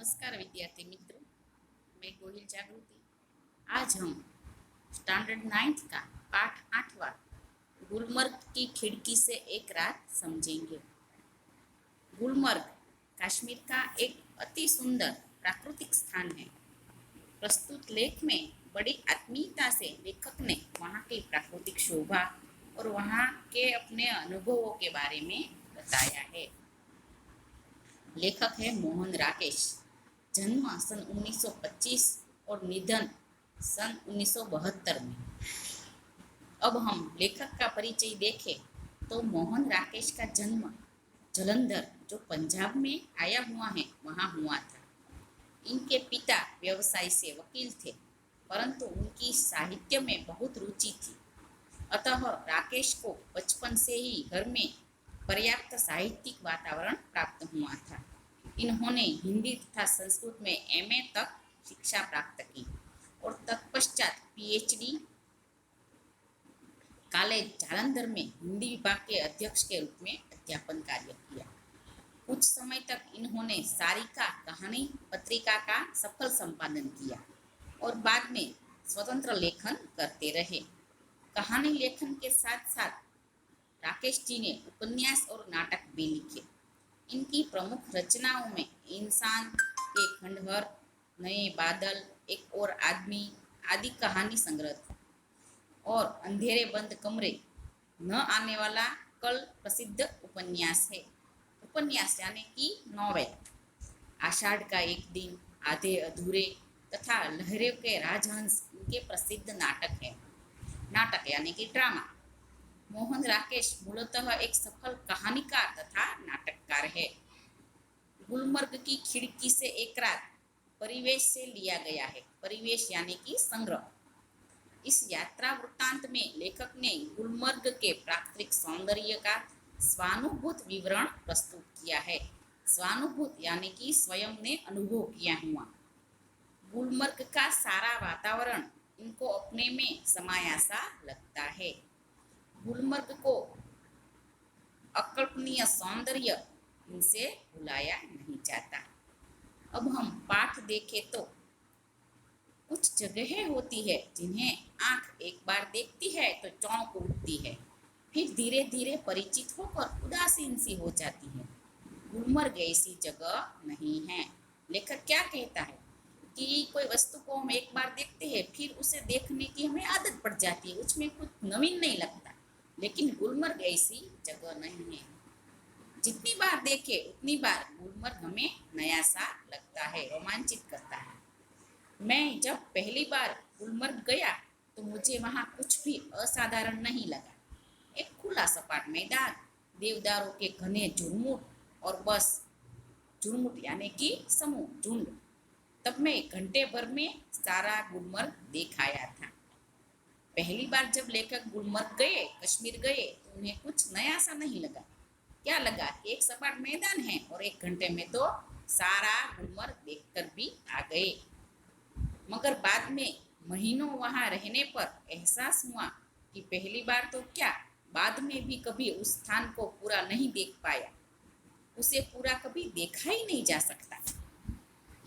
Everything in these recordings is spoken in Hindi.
नमस्कार विद्यार्थी मित्रों, मैं गोहिल जागृति। आज हम स्टैंडर्ड 9th का पाठ 8वां गुलमर्ग की खिड़की से एक रात समझेंगे। गुलमर्ग कश्मीर का एक अति सुंदर प्राकृतिक स्थान है। प्रस्तुत लेख में बड़ी आत्मीयता से लेखक ने वहाँ की प्राकृतिक शोभा और वहाँ के अपने अनुभवों के बारे में बताया है। लेखक है मोहन राकेश। जन्म सन 1925 और निधन सन 1972 में। अब हम लेखक का परिचय देखें तो मोहन राकेश का जन्म जलंधर, जो पंजाब में आया हुआ है, वहाँ हुआ था। इनके पिता व्यवसाय से वकील थे, परंतु उनकी साहित्य में बहुत रुचि थी। अतः राकेश को बचपन से ही घर में पर्याप्त साहित्यिक वातावरण प्राप्त हुआ था। इन्होंने हिंदी तथा संस्कृत में एमए तक शिक्षा प्राप्त की और तत्पश्चात पीएचडी कॉलेज जालंधर में हिंदी विभाग के अध्यक्ष के रूप में अध्यापन कार्य किया। कुछ समय तक इन्होंने सारिका कहानी पत्रिका का सफल संपादन किया और बाद में स्वतंत्र लेखन करते रहे। कहानी लेखन के साथ साथ राकेश जी ने उपन्यास और नाटक भी लिखे। इनकी प्रमुख रचनाओं में इंसान के खंडहर, नए बादल, एक और आदमी आदि कहानी संग्रह और अंधेरे बंद कमरे, न आने वाला कल प्रसिद्ध उपन्यास है। उपन्यास यानी कि नॉवेल, आषाढ़ का एक दिन, आधे अधूरे तथा लहरों के राजहंस इनके प्रसिद्ध नाटक है। नाटक यानी कि ड्रामा। मोहन राकेश मूलतः एक सफल कहानीकार तथा नाटककार है। गुलमर्ग की खिड़की से एक रात परिवेश से लिया गया है। परिवेश यानी कि संग्रह। इस यात्रा वृत्तांत में लेखक ने गुलमर्ग के प्राकृतिक सौंदर्य का स्वानुभूत विवरण प्रस्तुत किया है। स्वानुभूत यानी कि स्वयं ने अनुभव किया हुआ। गुलमर्ग का सारा वातावरण इनको अपने में समाया सा लगता है। गुलमर्ग को अकल्पनीय सौंदर्य इनसे भुलाया नहीं जाता। अब हम पाठ देखें तो कुछ जगहें होती है जिन्हें आंख एक बार देखती है तो चौंक उठती है, फिर धीरे धीरे परिचित होकर उदासीन सी हो जाती है। गुलमर्ग ऐसी जगह नहीं है। लेखक क्या कहता है कि कोई वस्तु को हम एक बार देखते हैं, फिर उसे देखने की हमें आदत पड़ जाती है, उसमें कुछ नवीन नहीं लगता। लेकिन गुलमर्ग ऐसी जगह नहीं है। जितनी बार देखे उतनी बार गुलमर्ग हमें नया सा लगता है, रोमांचित करता है। मैं जब पहली बार गुलमर्ग गया तो मुझे वहाँ कुछ भी असाधारण नहीं लगा। एक खुला सपाट मैदान, देवदारों के घने झुरमुट और बस झुरमुट यानी कि समूह, झुंड। तब मैं घंटे भर में सारा गुलमर्ग देख आया था। पहली बार जब लेखक गुलमर्ग गए, कश्मीर गए, तो उन्हें कुछ नया सा नहीं लगा। क्या लगा? एक सपाट मैदान है और एक घंटे में तो सारा गुलमर्ग देखकर भी आ गए। मगर बाद में महीनों वहां रहने पर एहसास हुआ कि पहली बार तो क्या, बाद में भी कभी उस स्थान को पूरा नहीं देख पाया। उसे पूरा कभी देखा ही नहीं जा सकता।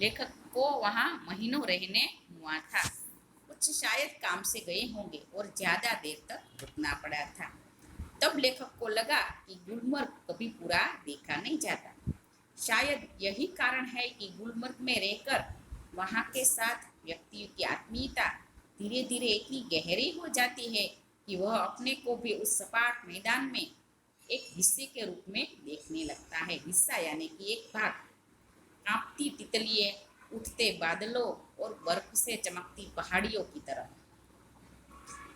लेखक को वहां महीनों रहने हुआ था। कुछ शायद काम से गए होंगे और ज्यादा देर तक रुकना पड़ा था। तब लेखक को लगा कि गुलमर्ग कभी पूरा देखा नहीं जाता। शायद यही कारण है कि गुलमर्ग में रहकर वहाँ के साथ व्यक्ति की आत्मीयता धीरे धीरे इतनी गहरी हो जाती है कि वह अपने को भी उस सपाट मैदान में एक हिस्से के रूप में देखने लगता है। हिस्सा यानी कि एक भाग। कांपती तितलियां, उठते बादलों और बर्फ से चमकती पहाड़ियों की तरह।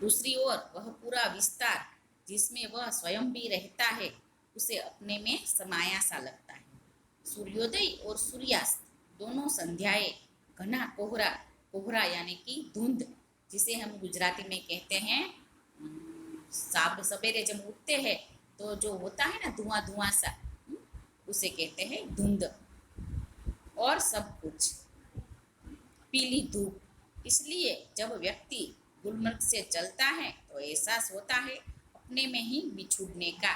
दूसरी ओर वह पूरा विस्तार जिसमें वह स्वयं भी रहता है, उसे अपने में समाया सा लगता है। सूर्योदय और सूर्यास्त दोनों संध्याएं, घना कोहरा, कोहरा यानी कि धुंध, जिसे हम गुजराती में कहते हैं, साब सवेरे जब उठते हैं तो जो होता है ना धुआं धुआं सा, उसे कहते हैं धुंध। और सब कुछ पीली धूप। इसलिए जब व्यक्ति गुलमर्ग से चलता है तो एहसास होता है अपने में ही बिछुड़ने का।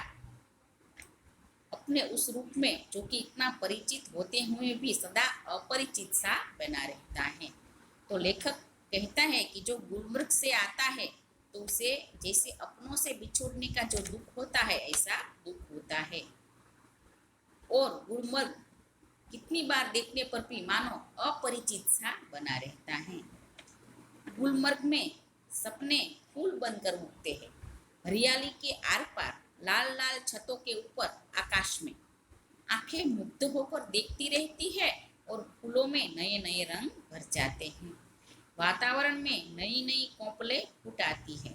अपने उस रूप में जो कि इतना परिचित होते हुए भी सदा अपरिचित सा बना रहता है। तो लेखक कहता है कि जो गुलमर्ग से आता है तो उसे जैसे अपनों से बिछोड़ने का जो दुख होता है ऐसा दुख होता है। और गुलमर्ग कितनी बार देखने पर भी मानो अपरिचित सा बना रहता है। गुलमर्ग में सपने फूल बनकर उगते हैं। हरियाली के आर पार लाल लाल छतों के ऊपर आकाश में आंखें मुग्ध होकर देखती रहती है और फूलों में नए नए रंग भर जाते हैं। वातावरण में नई नई कोपलें फूट आती है।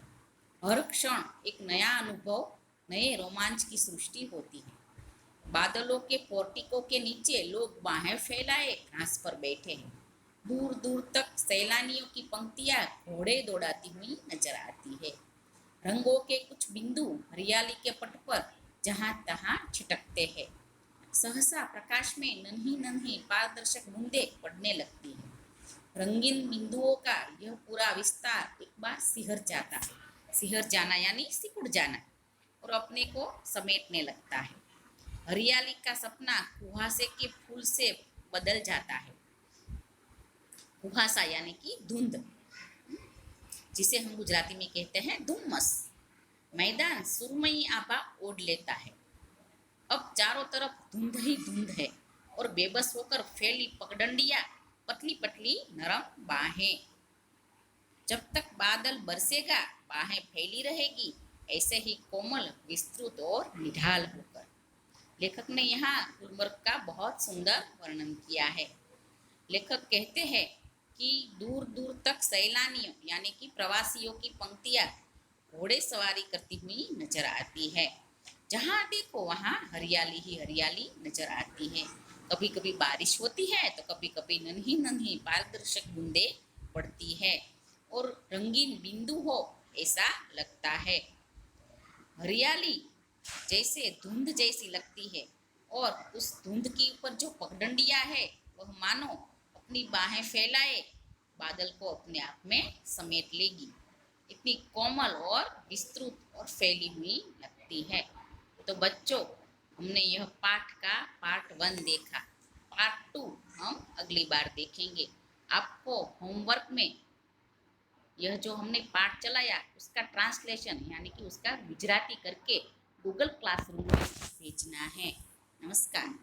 हर क्षण एक नया अनुभव, नए रोमांच की सृष्टि होती है। बादलों के पोर्टिको के नीचे लोग बाहें फैलाए घास पर बैठे हैं। दूर दूर तक सैलानियों की पंक्तियां घोड़े दौड़ाती हुई नजर आती है। रंगों के कुछ बिंदु हरियाली के पट पर जहां तहां छिटकते हैं। सहसा प्रकाश में नन्ही नन्ही पारदर्शक बूंदें पड़ने लगती है। रंगीन बिंदुओं का यह पूरा विस्तार एक बार सिहर जाना यानी सिकुड़ जाना और अपने को समेटने लगता है। हरियाली का सपना कुहासे के फूल से बदल जाता है। कुहासा यानी कि धुंध, जिसे हम गुजराती में कहते हैं धुम्मस। मैदान सुरमई आभा ओढ़ लेता है। अब चारों तरफ धुंध ही धुंध है और बेबस होकर फैली पगडंडियां, पतली पतली नरम बाहें। जब तक बादल बरसेगा बाहें फैली रहेगी, ऐसे ही कोमल, विस्तृत और निढाल होकर। लेखक ने यहाँ गुलमर्ग का बहुत सुंदर वर्णन किया है। लेखक कहते हैं कि दूर दूर तक सैलानियों यानी कि प्रवासियों की पंक्तियां घोड़े सवारी करती हुई नजर आती है। जहाँ देखो वहाँ हरियाली ही हरियाली नजर आती है। कभी कभी बारिश होती है तो कभी कभी नन्ही नन्ही पारदर्शक बूंदे पड़ती है और रंगीन बिंदु हो ऐसा लगता है। हरियाली जैसे धुंध जैसी लगती है और उस धुंध के ऊपर जो पगडंडियां है वह मानो अपनी बाहें फैलाए बादल को अपने आप में समेट लेगी। इतनी कोमल और विस्तृत और फैली हुई लगती है। तो बच्चों, हमने यह पाठ का पार्ट 1 देखा। पार्ट 2 हम अगली बार देखेंगे। आपको होमवर्क में यह जो हमने पाठ चलाया उसका ट्रांसलेशन यानी कि उसका गुजराती करके गूगल क्लासरूम में भेजना है। नमस्कार।